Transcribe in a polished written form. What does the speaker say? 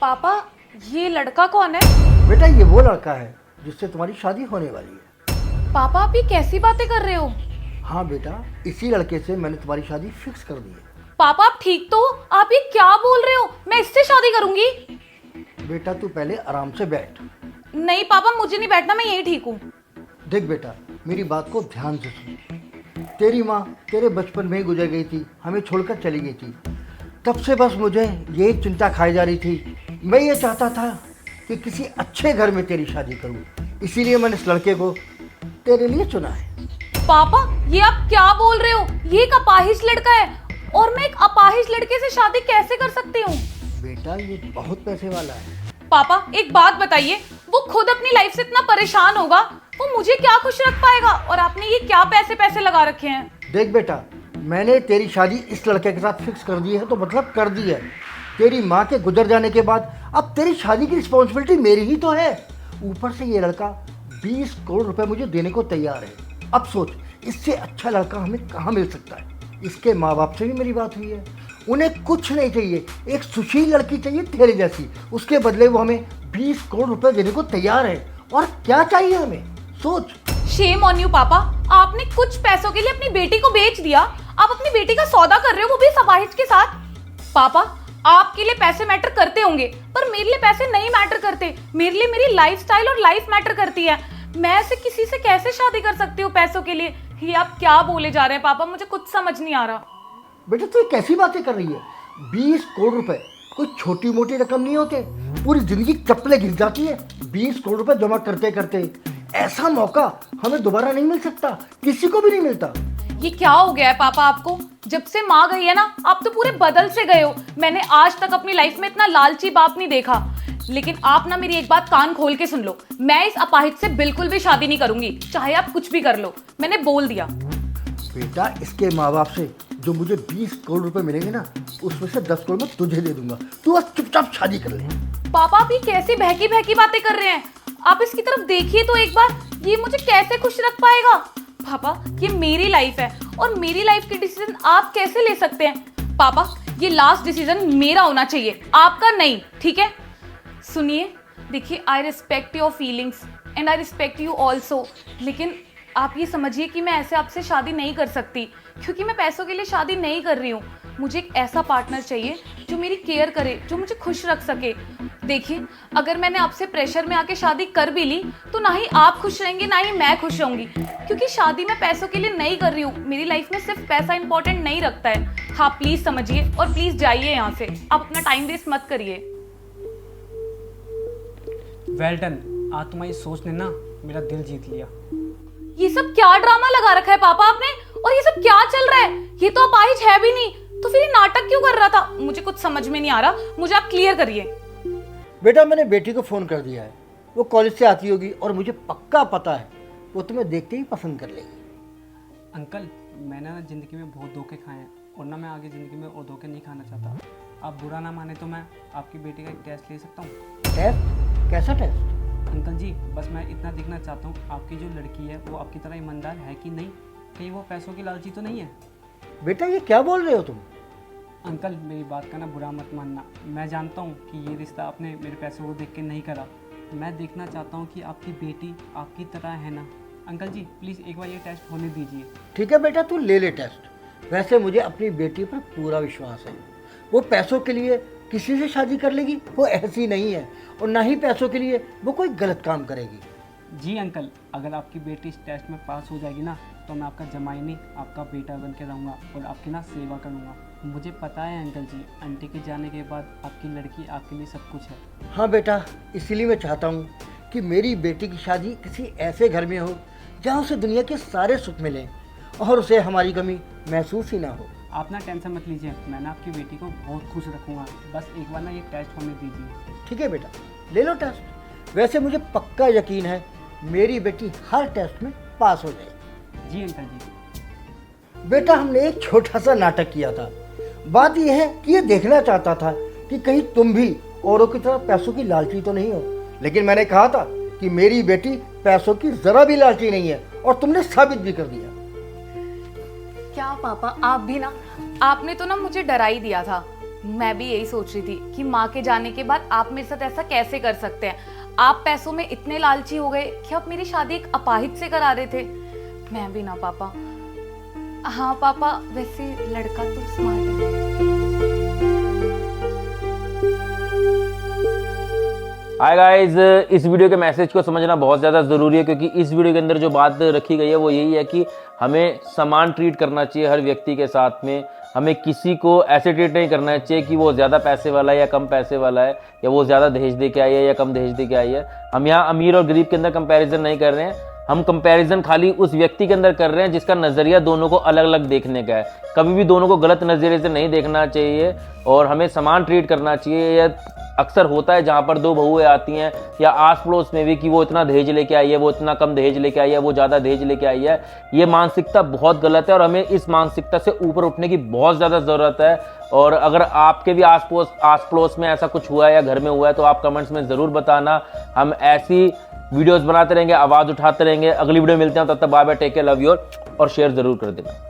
पापा, ये लड़का कौन है? बेटा ये वो लड़का है जिससे तुम्हारी शादी होने वाली है। पापा, आप ये कैसी बातें कर रहे हो? हाँ बेटा, इसी लड़के से मैंने तुम्हारी शादी फिक्स कर दी है। पापा, आप ठीक तो हो? आप ये क्या बोल रहे हो? मैं इससे शादी करूंगी? बेटा तू पहले आराम से बैठ। नहीं पापा, मुझे नहीं बैठना, मैं यही ठीक हूँ। देख बेटा, मेरी बात को ध्यान से सुन। तेरी माँ तेरे बचपन में ही गुजर गई थी, हमें छोड़कर चली गई थी। तब से बस मुझे यही चिंता खाई जा रही थी। मैं ये चाहता था कि किसी अच्छे घर में तेरी शादी करूं, इसीलिए मैंने इस लड़के को तेरे लिए चुना है। पापा, ये आप क्या बोल रहे हो? ये एक अपाहिज लड़का है और मैं एक अपाहिज लड़के से शादी कैसे कर सकती हूँ? बेटा ये बहुत पैसे वाला है। पापा, एक बात बताइए, वो खुद अपनी लाइफ से इतना परेशान होगा, वो मुझे क्या खुश रख पाएगा? और आपने ये क्या पैसे पैसे लगा रखे हैं? देख बेटा, मैंने तेरी शादी इस लड़के के साथ फिक्स कर दी है तो मतलब कर दी है। तेरी माँ के गुजर जाने के बाद अब तेरी शादी की रिस्पॉन्सिबिलिटी मेरी ही तो है। ऊपर से ये लड़का 20 करोड़ रुपए मुझे देने को तैयार है। अब सोच, इससे अच्छा लड़का हमें कहाँ मिल सकता है। इसके माँ बाप से भी मेरी बात हुई है, उन्हें कुछ नहीं चाहिए, एक सुशील लड़की चाहिए तेरे जैसी। उसके बदले वो हमें 20 करोड़ रुपए देने को तैयार है। और क्या चाहिए हमें, सोच। शेम ऑन यू पापा, आपने कुछ पैसों के लिए अपनी बेटी को बेच दिया। आप अपनी बेटी का सौदा कर रहे हो, वो भी सवाहिज के साथ। पापा, आपके लिए पैसे मैटर करते होंगे, पर मेरे लिए पैसे नहीं मैटर करते। मेरे लिए मेरी लाइफस्टाइल और लाइफ मैटर करती है। मैं ऐसे किसी से कैसे शादी कर सकती हूँ पैसों के लिए? ये आप क्या बोले जा रहे हैं पापा? मुझे कुछ समझ नहीं आ रहा। बेटा तू कैसी बातें कर रही है? 20 करोड़ रुपए कोई छोटी मोटी रकम नहीं होते। पूरी जिंदगी चप्पलें घिस जाती है 20 करोड़ रुपए जमा करते करते। ऐसा मौका हमें दोबारा नहीं मिल सकता, किसी को भी नहीं मिलता। ये क्या हो गया है पापा आपको? जब से माँ गई है ना, आप तो पूरे बदल से गए हो। मैंने आज तक अपनी लाइफ में इतना लालची बाप नहीं देखा। लेकिन आप ना मेरी एक बात कान खोल के सुन लो, मैं इस अपाहिज से बिल्कुल भी शादी नहीं करूंगी, चाहे आप कुछ भी कर लो। मैंने बोल दिया। बेटा इसके माँ बाप से जो मुझे 20 करोड़ रुपए मिलेंगे ना, उसमें से 10 करोड़ मैं तुझे दे दूंगा। तू बस चुपचाप शादी कर ले। पापा, आप ये कैसी बहकी बहकी बातें कर रहे हैं? आप इसकी तरफ देखिए तो एक बार, ये मुझे कैसे खुश रख पाएगा? पापा, ये मेरी लाइफ है और मेरी लाइफ के डिसीजन आप कैसे ले सकते हैं? पापा, ये लास्ट डिसीजन मेरा होना चाहिए, आपका नहीं, ठीक है? सुनिए, देखिए, I respect your feelings and I respect you also, लेकिन आप ये समझिए कि मैं ऐसे आपसे शादी नहीं कर सकती, क्योंकि मैं पैसों के लिए शादी नहीं कर रही हूँ। मुझे एक ऐसा पार्टनर चाहिए जो मेरी केयर करे, जो मुझे खुश रख सके। देखिए, अगर मैंने आपसे प्रेशर में आके शादी कर भी ली तो ना ही आप खुश रहेंगे ना ही मैं खुश रहूंगी, क्योंकि शादी मैं पैसों के लिए नहीं कर रही हूँ। मेरी लाइफ में सिर्फ पैसा इंपॉर्टेंट नहीं रखता है। हाँ, प्लीज समझिए और प्लीज जाइए यहाँ से। आप अपना टाइम वेस्ट मत करिए। वेल डन, आज तुम्हारी सोच ने ना मेरा दिल जीत लिया। ये सब क्या ड्रामा लगा रखा है पापा आपने? और ये सब क्या चल रहा है? ये तो अपाहिज है भी नहीं, तो फिर ये नाटक क्यों कर रहा था? मुझे कुछ समझ में नहीं आ रहा, मुझे आप क्लियर करिए। बेटा मैंने बेटी को फ़ोन कर दिया है, वो कॉलेज से आती होगी और मुझे पक्का पता है वो तुम्हें देखते ही पसंद कर लेगी। अंकल, मैंने ना ज़िंदगी में बहुत धोखे खाए हैं और ना मैं आगे ज़िंदगी में और धोखे नहीं खाना चाहता। आप बुरा ना माने तो मैं आपकी बेटी का एक टेस्ट ले सकता हूँ? टेस्ट? कैसा टेस्ट? अंकल जी, बस मैं इतना देखना चाहता हूँ आपकी जो लड़की है वो आपकी तरह ईमानदार है कि नहीं, कहीं वो पैसों की लालची तो नहीं है। बेटा ये क्या बोल रहे हो तुम? अंकल, मेरी बात का ना बुरा मत मानना। मैं जानता हूँ कि ये रिश्ता आपने मेरे पैसों को देख के नहीं करा। मैं देखना चाहता हूँ कि आपकी बेटी आपकी तरह है ना। अंकल जी, प्लीज़ एक बार ये टेस्ट होने दीजिए। ठीक है बेटा, तू ले ले टेस्ट। वैसे मुझे अपनी बेटी पर पूरा विश्वास है। वो पैसों के लिए किसी से शादी कर लेगी, वो ऐसी नहीं है। और ना ही पैसों के लिए वो कोई गलत काम करेगी। जी अंकल, अगर आपकी बेटी इस टेस्ट में पास हो जाएगी ना, तो मैं आपका जमाई नहीं, आपका बेटा बन के रहूँगा और आपकी ना सेवा करूँगा। मुझे पता है अंकल जी, आंटी के जाने के बाद आपकी लड़की आपके लिए सब कुछ है। हाँ बेटा, इसीलिए मैं चाहता हूँ कि मेरी बेटी की शादी किसी ऐसे घर में हो जहाँ उसे दुनिया के सारे सुख मिलें और उसे हमारी कमी महसूस ही ना हो। आप ना टेंशन मत लीजिए, मैं ना आपकी बेटी को बहुत खुश रखूँगा। बस एक बार ना ये टेस्ट होने दीजिए। ठीक है बेटा, ले लो टेस्ट। वैसे मुझे पक्का यकीन है मेरी बेटी हर टेस्ट में पास हो जाएगी। जी अंकल जी। बेटा हमने एक छोटा सा नाटक किया था। बात यह है कि ये देखना चाहता था कि कहीं तुम भी औरों की तरह पैसों की लालची तो नहीं हो। लेकिन मैंने कहा था कि मेरी बेटी पैसों की जरा भी लालची नहीं है और तुमने साबित भी कर दिया। क्या पापा, आप भी ना, आपने तो ना मुझे डरा ही दिया था। मैं भी यही सोच रही थी कि माँ के जाने के बाद आप मेरे साथ ऐसा कैसे कर सकते हैं। आप पैसों में इतने लालची हो गए कि आप मेरी शादी एक अपाहिज से करा रहे थे। मैं भी ना पापा। हाँ पापा, वैसे लड़का तो स्मार्ट है। हाय गाइस, इस वीडियो के मैसेज को समझना बहुत ज़्यादा ज़रूरी है, क्योंकि इस वीडियो के अंदर जो बात रखी गई है वो यही है कि हमें समान ट्रीट करना चाहिए हर व्यक्ति के साथ में। हमें किसी को ऐसे ट्रीट नहीं करना चाहिए कि वो ज़्यादा पैसे वाला है या कम पैसे वाला है, या वो ज़्यादा दहेज दे के आई है या कम दहेज दे के आई है। हम यहाँ अमीर और गरीब के अंदर कंपैरिजन नहीं कर रहे हैं। हम कंपैरिजन खाली उस व्यक्ति के अंदर कर रहे हैं जिसका नज़रिया दोनों को अलग अलग देखने का है। कभी भी दोनों को गलत नज़रिए से नहीं देखना चाहिए और हमें समान ट्रीट करना चाहिए। या अक्सर होता है जहाँ पर दो बहुएं आती हैं या आस पड़ोस में भी कि वो इतना दहेज लेके आई है, वो इतना कम दहेज लेके आई है, वो ज़्यादा दहेज लेके आई है। ये मानसिकता बहुत गलत है और हमें इस मानसिकता से ऊपर उठने की बहुत ज़्यादा ज़रूरत है। और अगर आपके भी आस पड़ोस में ऐसा कुछ हुआ है या घर में हुआ है तो आप कमेंट्स में ज़रूर बताना। हम ऐसी वीडियोज़ बनाते रहेंगे, आवाज़ उठाते रहेंगे। अगली वीडियो मिलते हैं, तब तक bye bye, take care, love you और शेयर ज़रूर कर देना।